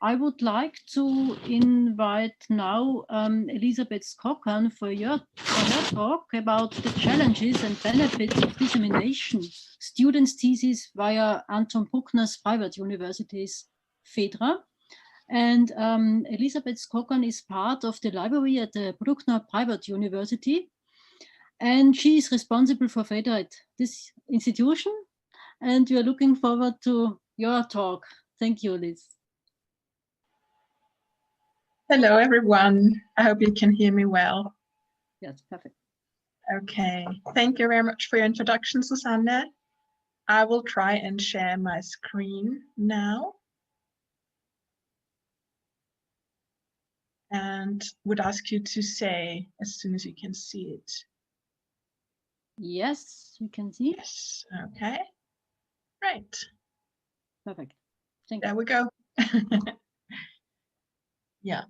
I would like to invite now Elisabeth Skokan for her talk about the challenges and benefits of dissemination, students' thesis via Anton Bruckner's Privat University's Phaidra. And Elisabeth Skokan is part of the library at the Bruckner Privat University. And she is responsible for Phaidra at this institution. And we are looking forward to your talk. Thank you, Liz. Hello, everyone. I hope you can hear me well. Yes, perfect. Okay, thank you very much for your introduction, Susanne. I will try and share my screen now. And would ask you to say as soon as you can see it. Yes, you can see. Yes, okay. Right. Perfect. Thank you. There we go. Yeah.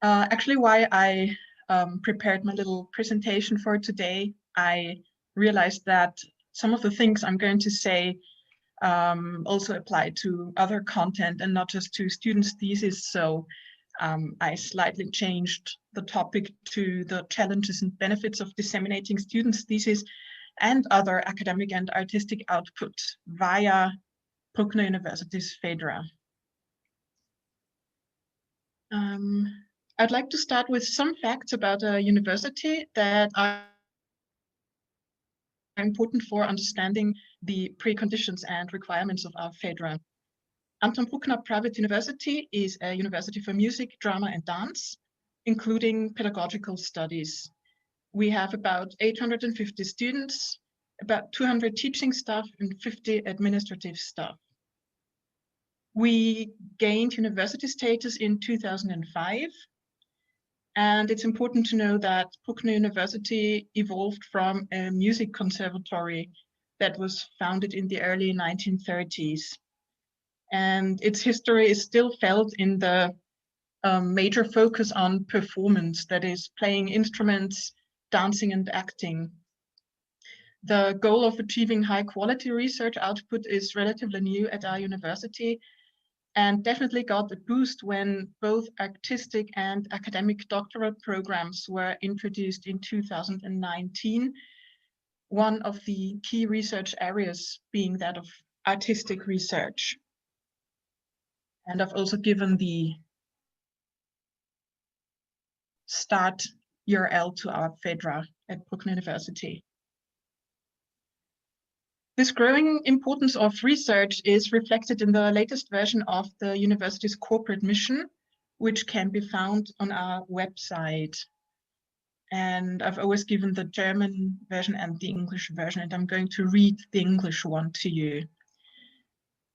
Actually, why I prepared my little presentation for today, I realized that some of the things I'm going to say also apply to other content and not just to students' thesis. So I slightly changed the topic to the challenges and benefits of disseminating students' thesis and other academic and artistic output via Bruckner University's Phaidra. I'd like to start with some facts about a university that are important for understanding the preconditions and requirements of our Phaidra. Anton Bruckner Privat University is a university for music, drama, and dance, including pedagogical studies. We have about 850 students, about 200 teaching staff, and 50 administrative staff. We gained university status in 2005. And it's important to know that Bruckner University evolved from a music conservatory that was founded in the early 1930s. And its history is still felt in the major focus on performance, that is playing instruments, dancing and acting. The goal of achieving high quality research output is relatively new at our university and definitely got a boost when both artistic and academic doctoral programs were introduced in 2019. One of the key research areas being that of artistic research. And I've also given the start URL to our Phaidra at Bruckner University. This growing importance of research is reflected in the latest version of the university's corporate mission, which can be found on our website. And I've always given the German version and the English version, and I'm going to read the English one to you.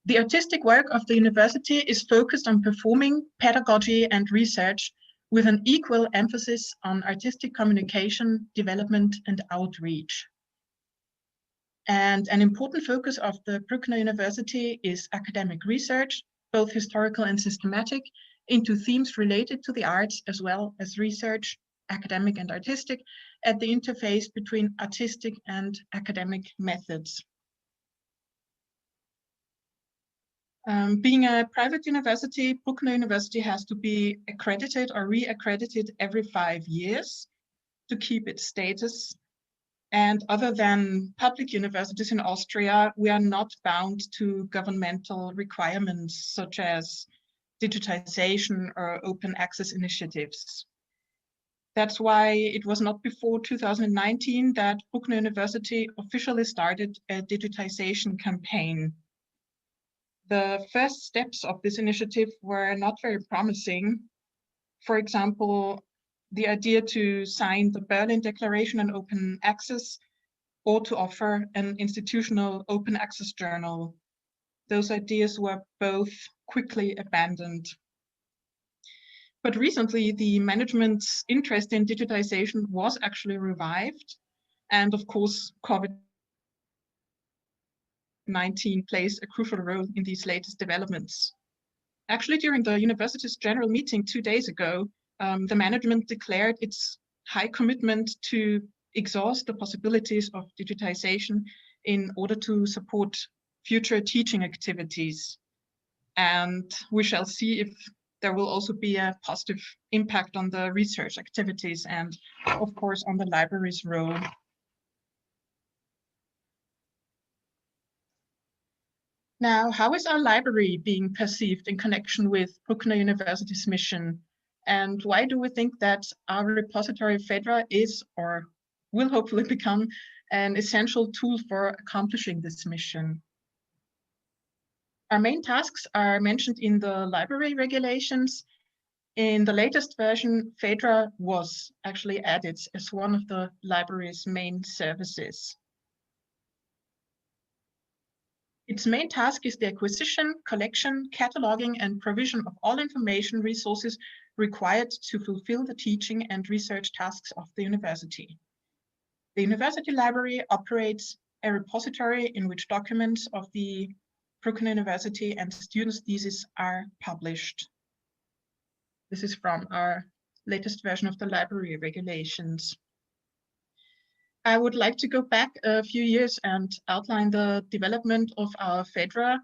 The artistic work of the university is focused on performing, pedagogy, and research with an equal emphasis on artistic communication, development, and outreach. And an important focus of the Bruckner University is academic research, both historical and systematic, into themes related to the arts, as well as research, academic and artistic, at the interface between artistic and academic methods. Being a private university, Bruckner University has to be accredited or re-accredited every 5 years to keep its status. And other than public universities in Austria, we are not bound to governmental requirements such as digitization or open access initiatives. That's why it was not before 2019 that Bruckner University officially started a digitization campaign. The first steps of this initiative were not very promising. For example, the idea to sign the Berlin Declaration on Open Access or to offer an institutional open access journal. Those ideas were both quickly abandoned. But recently, the management's interest in digitization was actually revived. And of course, COVID-19 plays a crucial role in these latest developments. Actually, during the university's general meeting 2 days ago, the management declared its high commitment to exhaust the possibilities of digitization in order to support future teaching activities. And we shall see if there will also be a positive impact on the research activities and, of course, on the library's role. Now, how is our library being perceived in connection with Bruckner University's mission? And why do we think that our repository Phaidra is or will hopefully become an essential tool for accomplishing this mission? Our main tasks are mentioned in the library regulations. In the latest version, Phaidra was actually added as one of the library's main services. Its main task is the acquisition, collection, cataloging, and provision of all information resources required to fulfill the teaching and research tasks of the university. The university library operates a repository in which documents of the Bruckner University and students' theses are published. This is from our latest version of the library regulations. I would like to go back a few years and outline the development of our Phaidra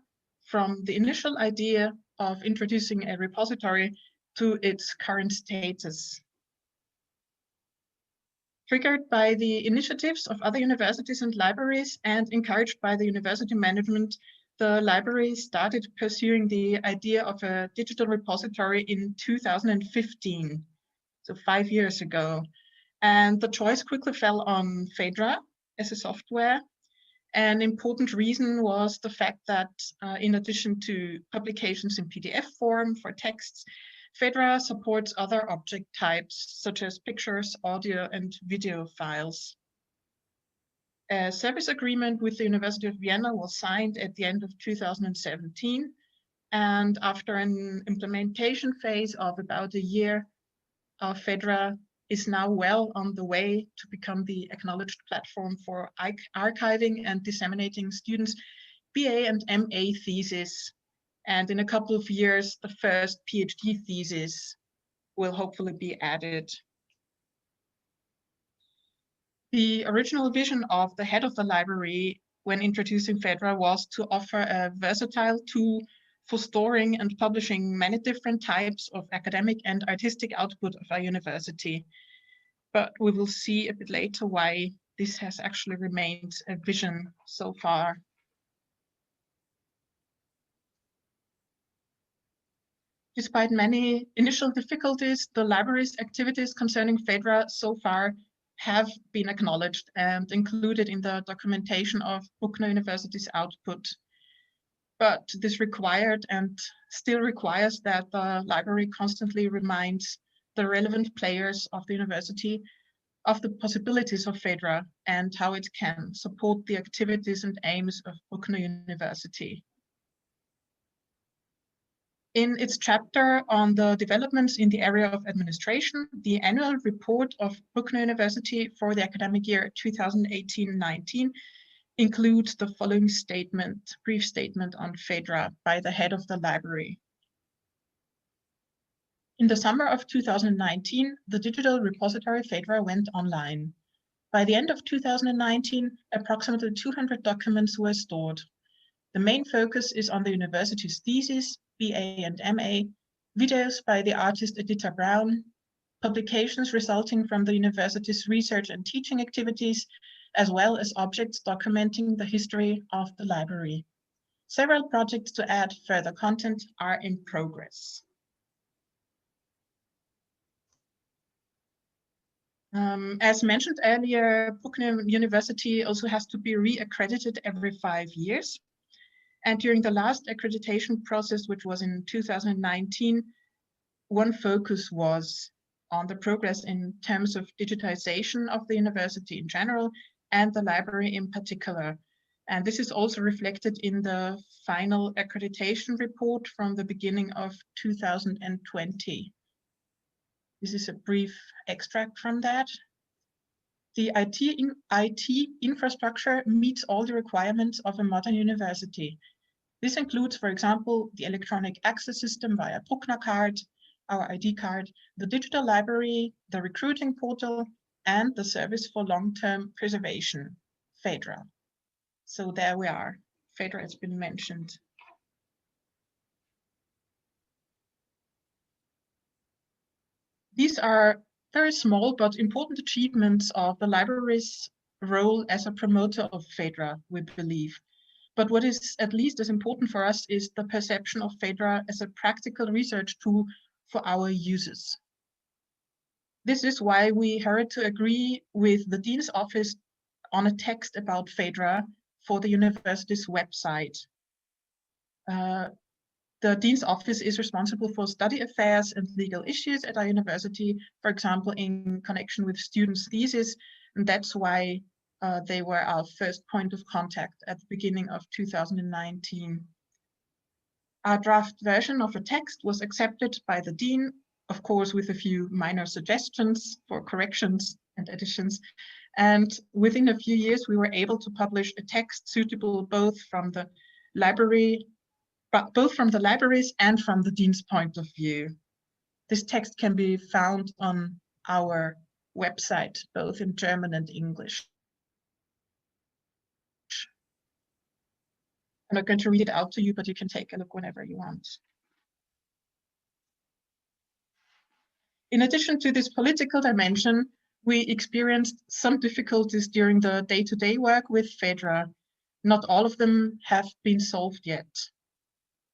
from the initial idea of introducing a repository to its current status. Triggered by the initiatives of other universities and libraries and encouraged by the university management, the library started pursuing the idea of a digital repository in 2015, so 5 years ago. And the choice quickly fell on Phaidra as a software. An important reason was the fact that in addition to publications in PDF form for texts, Phaidra supports other object types such as pictures, audio, and video files. A service agreement with the University of Vienna was signed at the end of 2017. And after an implementation phase of about a year, our Phaidra is now well on the way to become the acknowledged platform for archiving and disseminating students' BA and MA theses. And in a couple of years, the first PhD thesis will hopefully be added. The original vision of the head of the library when introducing Phaidra was to offer a versatile tool for storing and publishing many different types of academic and artistic output of our university. But we will see a bit later why this has actually remained a vision so far. Despite many initial difficulties, the library's activities concerning Phaidra so far have been acknowledged and included in the documentation of Bruckner University's output. But this required and still requires that the library constantly reminds the relevant players of the university of the possibilities of Phaidra and how it can support the activities and aims of Bruckner University. In its chapter on the developments in the area of administration, the annual report of Bruckner University for the academic year 2018-19 includes the following statement, brief statement on Phaidra by the head of the library. In the summer of 2019, the digital repository Phaidra went online. By the end of 2019, approximately 200 documents were stored. The main focus is on the university's thesis, BA and MA, videos by the artist Editha Brown, publications resulting from the university's research and teaching activities, as well as objects documenting the history of the library. Several projects to add further content are in progress. As mentioned earlier, Bruckner University also has to be re-accredited every 5 years. And during the last accreditation process, which was in 2019, one focus was on the progress in terms of digitization of the university in general and the library in particular. And this is also reflected in the final accreditation report from the beginning of 2020. This is a brief extract from that. The IT infrastructure meets all the requirements of a modern university. This includes, for example, the electronic access system via Bruckner card, our ID card, the digital library, the recruiting portal, and the service for long-term preservation, Phaidra. So there we are. Phaidra has been mentioned. These are very small but important achievements of the library's role as a promoter of Phaidra, we believe. But what is at least as important for us is the perception of Phaidra as a practical research tool for our users. This is why we hurried to agree with the Dean's Office on a text about Phaidra for the university's website. The Dean's Office is responsible for study affairs and legal issues at our university, for example, in connection with students' thesis, and that's why they were our first point of contact at the beginning of 2019. Our draft version of a text was accepted by the Dean, of course, with a few minor suggestions for corrections and additions. And within a few years, we were able to publish a text suitable both from the libraries and from the Dean's point of view. This text can be found on our website, both in German and English. I'm not going to read it out to you, but you can take a look whenever you want. In addition to this political dimension, we experienced some difficulties during the day-to-day work with Phaidra. Not all of them have been solved yet.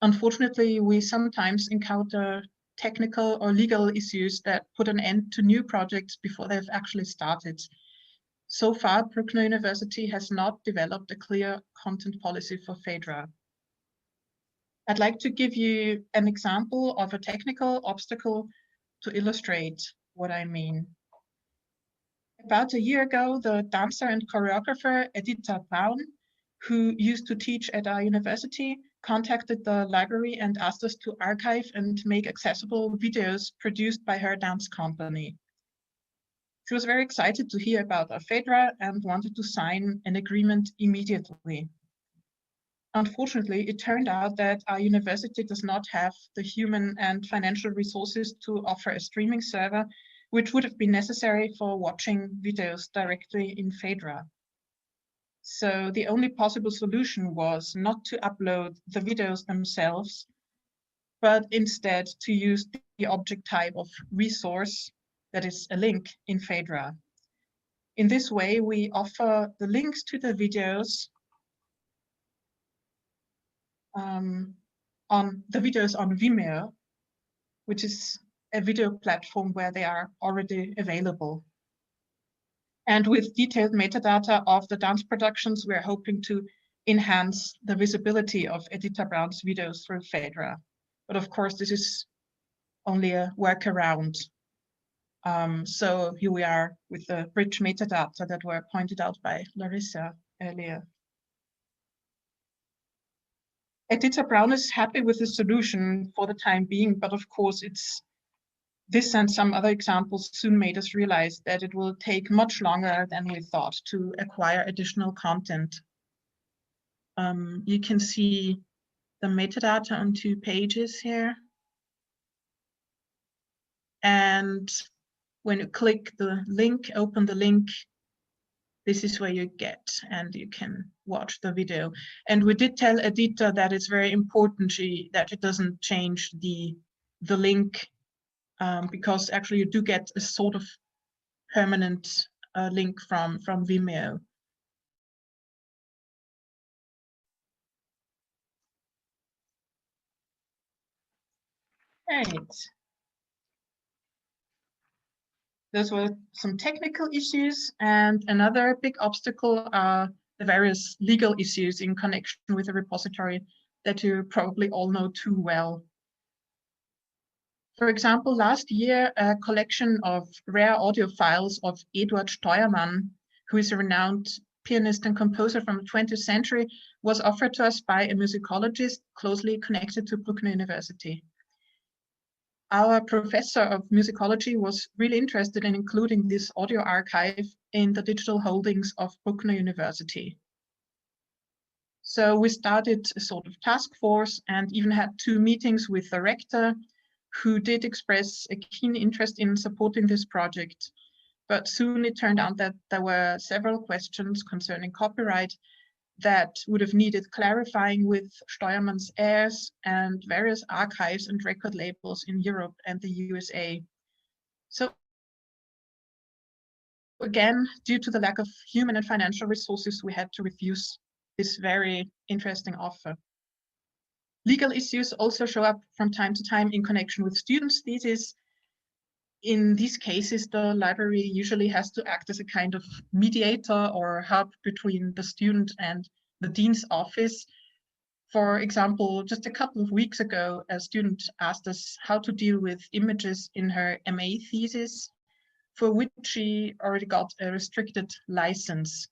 Unfortunately, we sometimes encounter technical or legal issues that put an end to new projects before they've actually started. So far, Bruckner University has not developed a clear content policy for Phaidra. I'd like to give you an example of a technical obstacle to illustrate what I mean. About a year ago, the dancer and choreographer Edita Braun, who used to teach at our university, contacted the library and asked us to archive and make accessible videos produced by her dance company. She was very excited to hear about our Phaidra and wanted to sign an agreement immediately. Unfortunately, it turned out that our university does not have the human and financial resources to offer a streaming server, which would have been necessary for watching videos directly in Phaidra. So the only possible solution was not to upload the videos themselves, but instead to use the object type of resource, that is a link in Phaidra. In this way, we offer the links to the videos on Vimeo, which is a video platform where they are already available. And with detailed metadata of the dance productions, we're hoping to enhance the visibility of Edita Braun's videos through Phaidra. But of course, this is only a workaround. So here we are with the rich metadata that were pointed out by Larissa earlier. Edita Braun is happy with the solution for the time being, but of course this and some other examples soon made us realize that it will take much longer than we thought to acquire additional content. You can see the metadata on 2 pages here. And when you click the link, open the link, this is where you get, and you can watch the video. And we did tell Edita that it's very important that it doesn't change the link, because actually you do get a sort of permanent link from Vimeo. Right. Those were some technical issues, and another big obstacle are the various legal issues in connection with the repository that you probably all know too well. For example, last year, a collection of rare audio files of Eduard Steuermann, who is a renowned pianist and composer from the 20th century, was offered to us by a musicologist closely connected to Bruckner University. Our professor of musicology was really interested in including this audio archive in the digital holdings of Bruckner University. So we started a sort of task force and even had 2 meetings with the rector, who did express a keen interest in supporting this project. But soon it turned out that there were several questions concerning copyright that would have needed clarifying with Steuermann's heirs and various archives and record labels in Europe and the USA. So again, due to the lack of human and financial resources, we had to refuse this very interesting offer. Legal issues also show up from time to time in connection with students' theses. In these cases, the library usually has to act as a kind of mediator or hub between the student and the dean's office. For example, just a couple of weeks ago, a student asked us how to deal with images in her MA thesis, for which she already got a restricted license.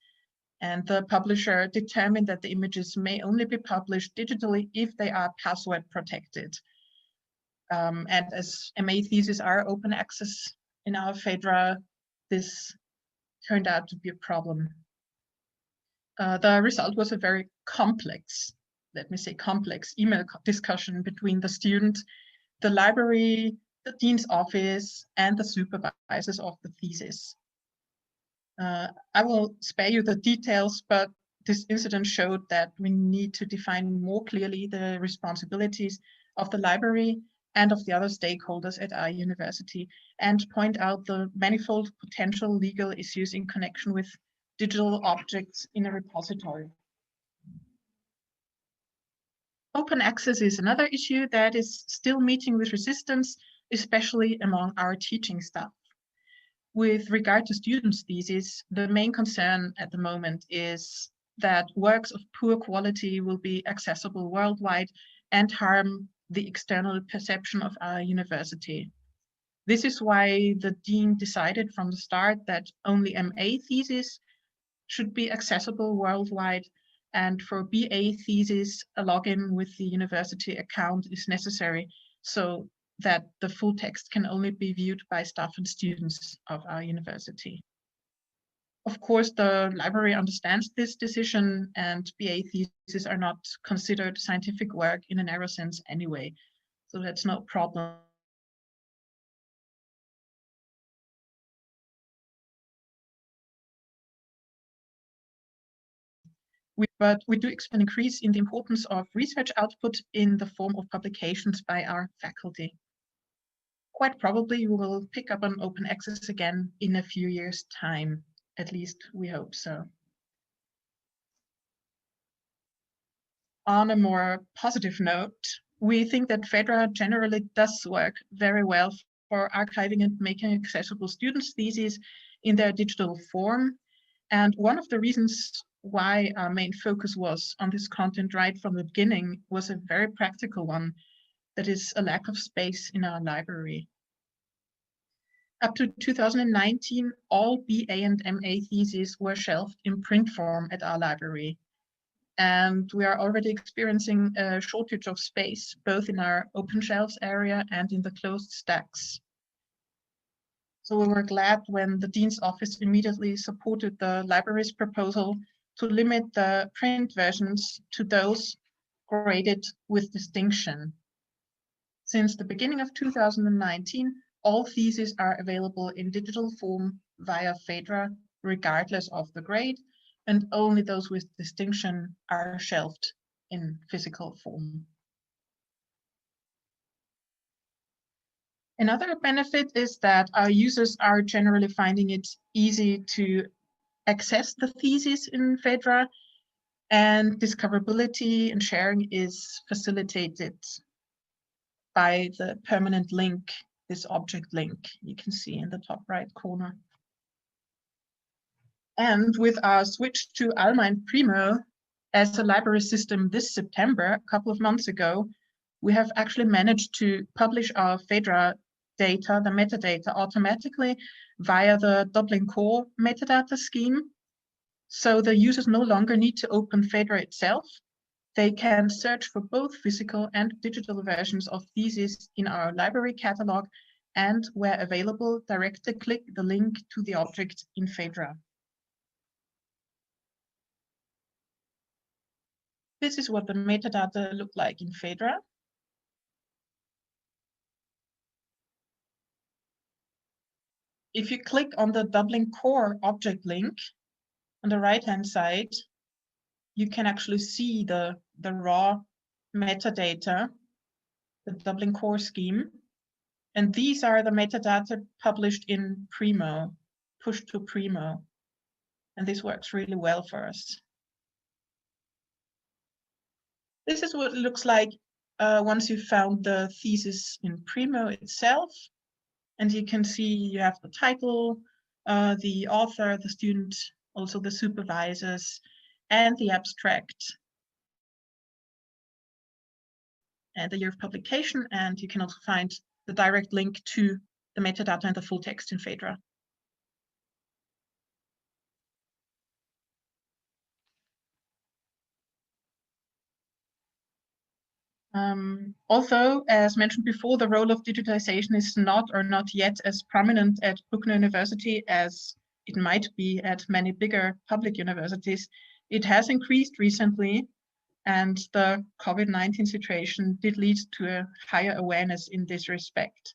And the publisher determined that the images may only be published digitally if they are password protected. And as MA theses are open access in our Phaidra, this turned out to be a problem. The result was a very complex, let me say complex, email discussion between the student, the library, the dean's office, and the supervisors of the thesis. I will spare you the details, but this incident showed that we need to define more clearly the responsibilities of the library and of the other stakeholders at our university, and point out the manifold potential legal issues in connection with digital objects in a repository. Open access is another issue that is still meeting with resistance, especially among our teaching staff. With regard to students' theses, the main concern at the moment is that works of poor quality will be accessible worldwide and harm the external perception of our university. This is why the dean decided from the start that only MA theses should be accessible worldwide, and for BA theses, a login with the university account is necessary so that the full text can only be viewed by staff and students of our university. Of course, the library understands this decision, and BA theses are not considered scientific work in a narrow sense anyway, so that's no problem. But we do expect an increase in the importance of research output in the form of publications by our faculty. Quite probably we will pick up on open access again in a few years' time. At least we hope so. On a more positive note, we think that Phaidra generally does work very well for archiving and making accessible students' theses in their digital form. And one of the reasons why our main focus was on this content right from the beginning was a very practical one, that is a lack of space in our library. Up to 2019, all BA and MA theses were shelved in print form at our library. And we are already experiencing a shortage of space, both in our open shelves area and in the closed stacks. So we were glad when the Dean's Office immediately supported the library's proposal to limit the print versions to those graded with distinction. Since the beginning of 2019, all theses are available in digital form via Phaidra, regardless of the grade, and only those with distinction are shelved in physical form. Another benefit is that our users are generally finding it easy to access the thesis in Phaidra, and discoverability and sharing is facilitated by the permanent link, this object link you can see in the top right corner. And with our switch to Alma and Primo as a library system this September, a couple of months ago, we have actually managed to publish our Phaidra data, the metadata, automatically via the Dublin Core metadata scheme. So the users no longer need to open Phaidra itself. They can search for both physical and digital versions of theses in our library catalog, and where available, directly click the link to the object in Phaidra. This is what the metadata look like in Phaidra. If you click on the Dublin Core object link on the right-hand side, you can actually see the raw metadata, the Dublin Core scheme. And these are the metadata published in Primo, pushed to Primo. And this works really well for us. This is what it looks like once you've found the thesis in Primo itself. And you can see you have the title, the author, the student, also the supervisors, and the abstract, and the year of publication. And you can also find the direct link to the metadata and the full text in Phaidra. Although, as mentioned before, the role of digitization is not yet as prominent at Bruckner University as it might be at many bigger public universities, it has increased recently, and the COVID-19 situation did lead to a higher awareness in this respect.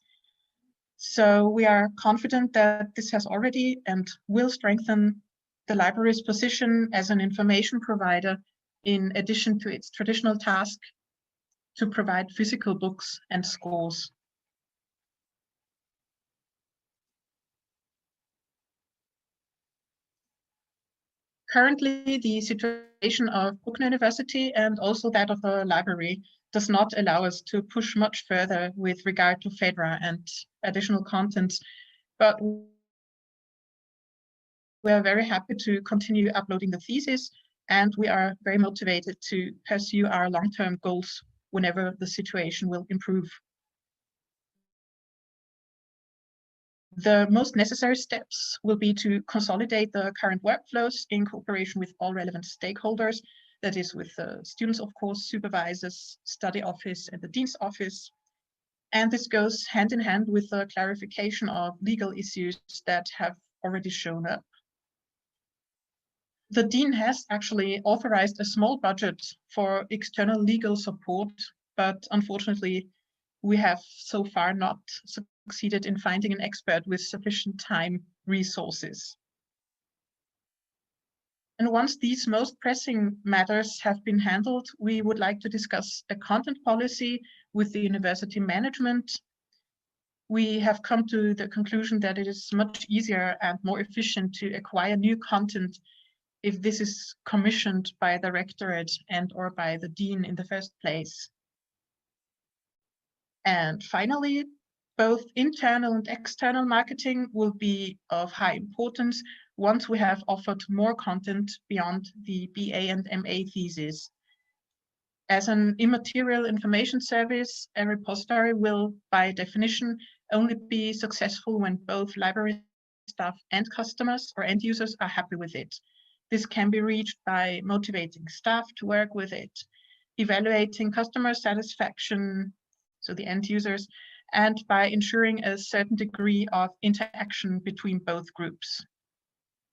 So we are confident that this has already and will strengthen the library's position as an information provider in addition to its traditional task to provide physical books and scores. Currently, the situation of Bruckner University and also that of the library does not allow us to push much further with regard to Phaidra and additional contents, but we are very happy to continue uploading the thesis, and we are very motivated to pursue our long-term goals whenever the situation will improve. The most necessary steps will be to consolidate the current workflows in cooperation with all relevant stakeholders, that is with students, of course, supervisors, study office, and the dean's office. And this goes hand in hand with the clarification of legal issues that have already shown up. The dean has actually authorized a small budget for external legal support, but unfortunately, we have so far not succeeded in finding an expert with sufficient time resources. And once these most pressing matters have been handled, we would like to discuss a content policy with the university management. We have come to the conclusion that it is much easier and more efficient to acquire new content if this is commissioned by the rectorate and or by the dean in the first place. And finally, both internal and external marketing will be of high importance once we have offered more content beyond the BA and MA thesis. As an immaterial information service, a repository will, by definition, only be successful when both library staff and customers or end users are happy with it. This can be reached by motivating staff to work with it, evaluating customer satisfaction, so the end users, and by ensuring a certain degree of interaction between both groups.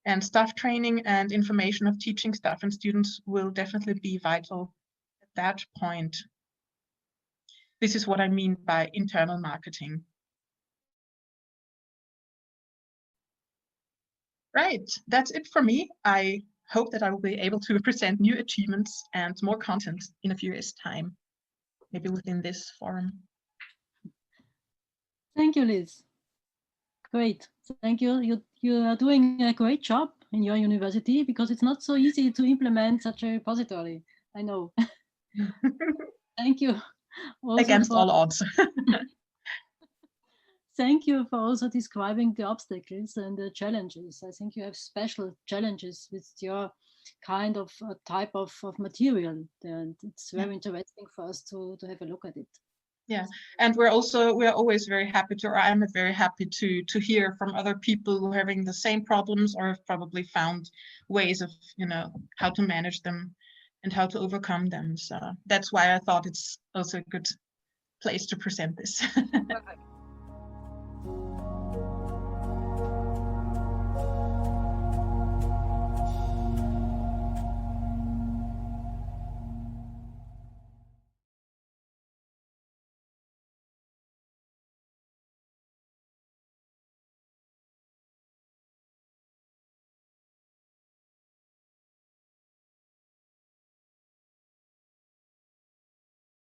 And staff training and information of teaching staff and students will definitely be vital at that point. This is what I mean by internal marketing. Right, that's it for me. I hope that I will be able to present new achievements and more content in a few years' time, maybe within this forum. Thank you, Liz. Great, thank you. You are doing a great job in your university because it's not so easy to implement such a repository. I know. Thank you. Also against all odds. Thank you for also describing the obstacles and the challenges. I think you have special challenges with your kind of type of material, and it's very interesting for us to have a look at it. Yeah, and we are always very happy to, or I'm very happy to hear from other people who are having the same problems or have probably found ways of, how to manage them and how to overcome them. So that's why I thought it's also a good place to present this. Perfect.